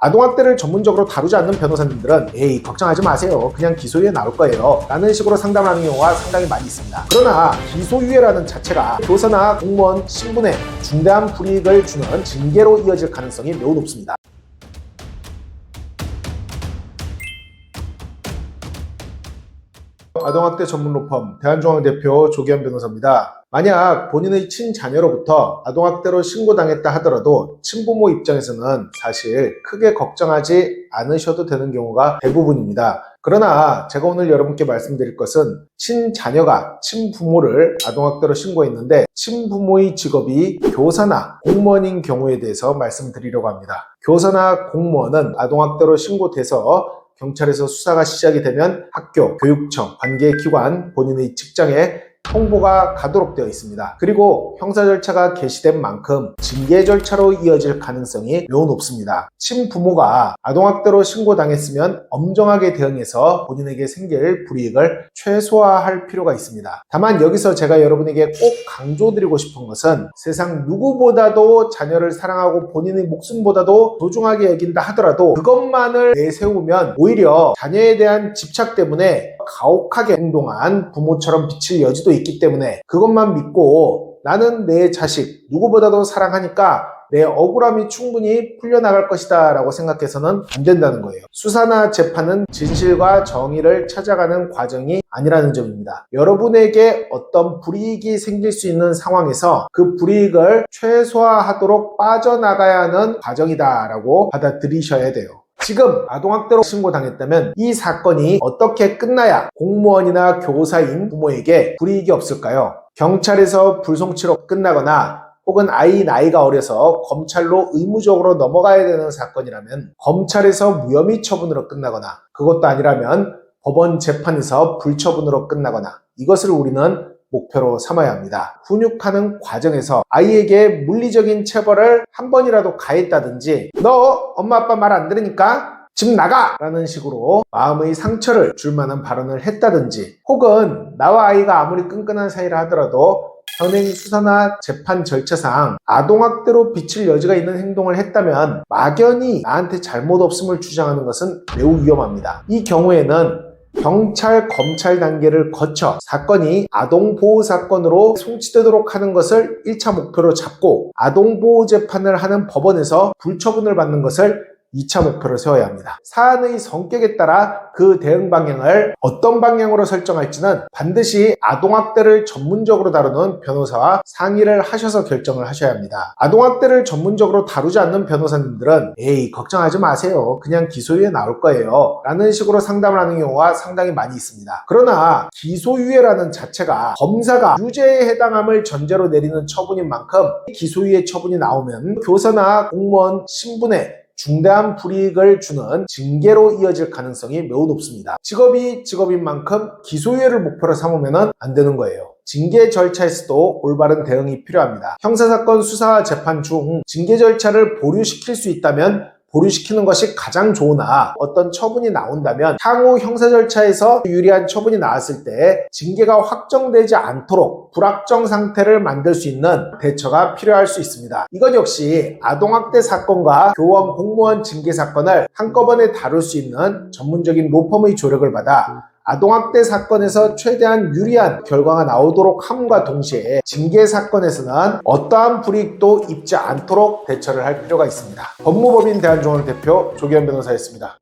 아동학대를 전문적으로 다루지 않는 변호사님들은 에이 걱정하지 마세요, 그냥 기소유예 나올 거예요 라는 식으로 상담하는 경우가 상당히 많이 있습니다. 그러나 기소유예라는 자체가 교사나 공무원, 신분에 중대한 불이익을 주는 징계로 이어질 가능성이 매우 높습니다. 아동학대 전문 로펌 대한중앙 대표 조기현 변호사입니다. 만약 본인의 친자녀로부터 아동학대로 신고당했다 하더라도 친부모 입장에서는 사실 크게 걱정하지 않으셔도 되는 경우가 대부분입니다. 그러나 제가 오늘 여러분께 말씀드릴 것은 친자녀가 친부모를 아동학대로 신고했는데 친부모의 직업이 교사나 공무원인 경우에 대해서 말씀드리려고 합니다. 교사나 공무원은 아동학대로 신고돼서 경찰에서 수사가 시작이 되면 학교, 교육청, 관계기관, 본인의 직장에 통보가 가도록 되어 있습니다. 그리고 형사 절차가 개시된 만큼 징계 절차로 이어질 가능성이 매우 높습니다. 친부모가 아동학대로 신고당했으면 엄정하게 대응해서 본인에게 생길 불이익을 최소화할 필요가 있습니다. 다만 여기서 제가 여러분에게 꼭 강조드리고 싶은 것은 세상 누구보다도 자녀를 사랑하고 본인의 목숨보다도 소중하게 여긴다 하더라도 그것만을 내세우면 오히려 자녀에 대한 집착 때문에 가혹하게 행동한 부모처럼 비칠 여지도 있기 때문에 그것만 믿고 나는 내 자식 누구보다도 사랑하니까 내 억울함이 충분히 풀려나갈 것이다 라고 생각해서는 안 된다는 거예요. 수사나 재판은 진실과 정의를 찾아가는 과정이 아니라는 점입니다. 여러분에게 어떤 불이익이 생길 수 있는 상황에서 그 불이익을 최소화하도록 빠져나가야 하는 과정이다 라고 받아들이셔야 돼요. 지금 아동학대로 신고당했다면 이 사건이 어떻게 끝나야 공무원이나 교사인 부모에게 불이익이 없을까요? 경찰에서 불송치로 끝나거나 혹은 아이 나이가 어려서 검찰로 의무적으로 넘어가야 되는 사건이라면 검찰에서 무혐의 처분으로 끝나거나 그것도 아니라면 법원 재판에서 불처분으로 끝나거나 이것을 우리는 목표로 삼아야 합니다. 훈육하는 과정에서 아이에게 물리적인 체벌을 한 번이라도 가했다든지 너 엄마 아빠 말 안 들으니까 집 나가! 라는 식으로 마음의 상처를 줄 만한 발언을 했다든지 혹은 나와 아이가 아무리 끈끈한 사이라 하더라도 현행 수사나 재판 절차상 아동학대로 비칠 여지가 있는 행동을 했다면 막연히 나한테 잘못 없음을 주장하는 것은 매우 위험합니다. 이 경우에는 경찰, 검찰 단계를 거쳐 사건이 아동보호 사건으로 송치되도록 하는 것을 1차 목표로 잡고 아동보호 재판을 하는 법원에서 불처분을 받는 것을 2차 목표로 세워야 합니다. 사안의 성격에 따라 그 대응 방향을 어떤 방향으로 설정할지는 반드시 아동학대를 전문적으로 다루는 변호사와 상의를 하셔서 결정을 하셔야 합니다. 아동학대를 전문적으로 다루지 않는 변호사님들은 에이 걱정하지 마세요, 그냥 기소유예 나올 거예요 라는 식으로 상담을 하는 경우가 상당히 많이 있습니다. 그러나 기소유예라는 자체가 검사가 유죄에 해당함을 전제로 내리는 처분인 만큼 기소유예 처분이 나오면 교사나 공무원, 신분에 중대한 불이익을 주는 징계로 이어질 가능성이 매우 높습니다. 직업이 직업인 만큼 기소유예를 목표로 삼으면 안 되는 거예요. 징계 절차에서도 올바른 대응이 필요합니다. 형사사건 수사와 재판 중 징계 절차를 보류시킬 수 있다면 보류시키는 것이 가장 좋으나 어떤 처분이 나온다면 향후 형사 절차에서 유리한 처분이 나왔을 때 징계가 확정되지 않도록 불확정 상태를 만들 수 있는 대처가 필요할 수 있습니다. 이것 역시 아동학대 사건과 교원, 공무원 징계 사건을 한꺼번에 다룰 수 있는 전문적인 로펌의 조력을 받아 아동학대 사건에서 최대한 유리한 결과가 나오도록 함과 동시에 징계 사건에서는 어떠한 불이익도 입지 않도록 대처를 할 필요가 있습니다. 법무법인 대한중앙 대표 조기현 변호사였습니다.